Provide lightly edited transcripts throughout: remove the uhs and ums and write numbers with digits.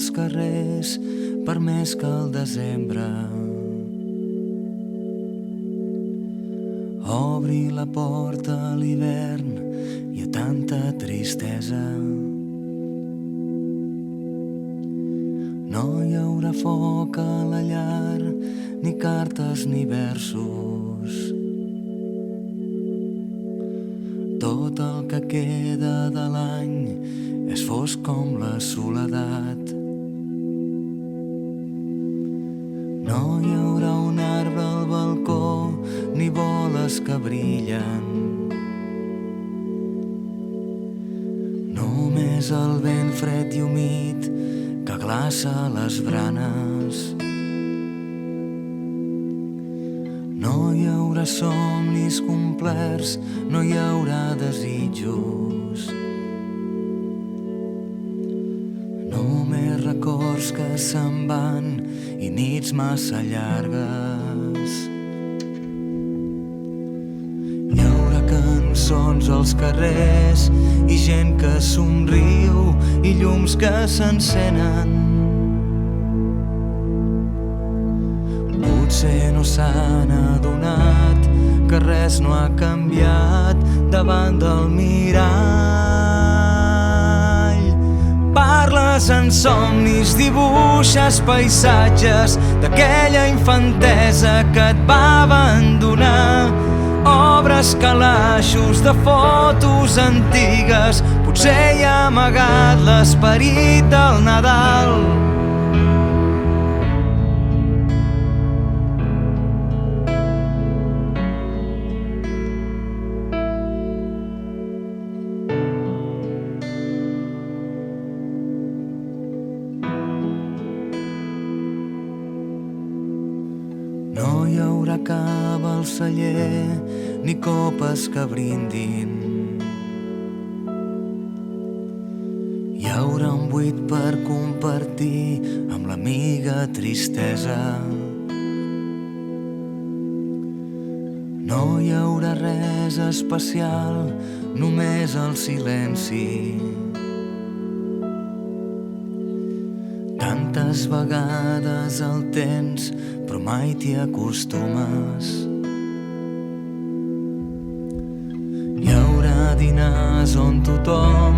els carrers per més que el desembre. Obri la porta a l'hivern i a tanta tristesa. No hi haurà foc a la llar, ni cartes ni versos. Tot el que queda de l'any és fosc com la soledat. No hi haurà un arbre al balcó, ni boles que brillen. Només el vent fred i humit que glaça les branes. No hi haurà somnis complerts, no hi haurà desitjos. Només records que se'n van i nits massa llargues. Hi haurà cançons als carrers i gent que somriu i llums que s'encenen. Potser no s'han adonat que res no ha canviat davant del mirall. Parles en somnis, dibuixes paisatges d'aquella infantesa que et va abandonar. Obres calaixos de fotos antigues, potser hi ha amagat l'esperit del Nadal. No hi haurà cava al celler, ni copes que brindin. Hi haurà un buit per compartir amb l'amiga tristesa. No hi haurà res especial, només el silenci. Tantes vegades el tens, però mai t'hi acostumes. Hi haurà dinars on tothom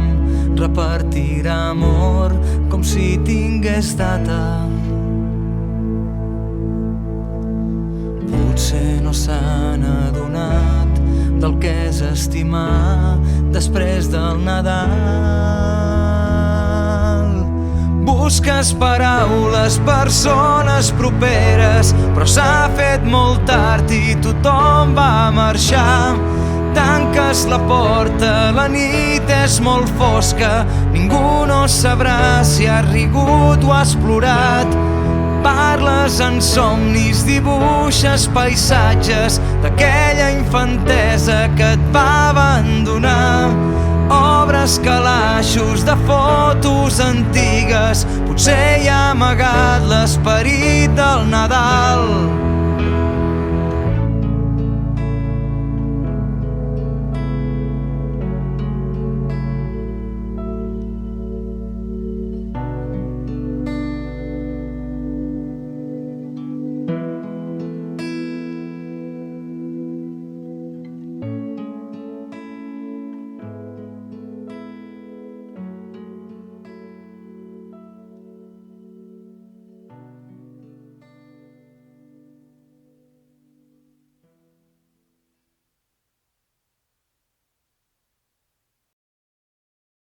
repartirà amor com si tingués data. Potser no s'han adonat del que és estimar després del Nadal. Busques paraules, persones properes, però s'ha fet molt tard i tothom va marxar. Tanques la porta, la nit és molt fosca, ningú no sabrà si has rigut o has plorat. Parles en somnis, dibuixes paisatges d'aquella infantesa que et va abandonar. Obres calaixos de fotos antigues, potser hi ha amagat l'esperit del Nadal.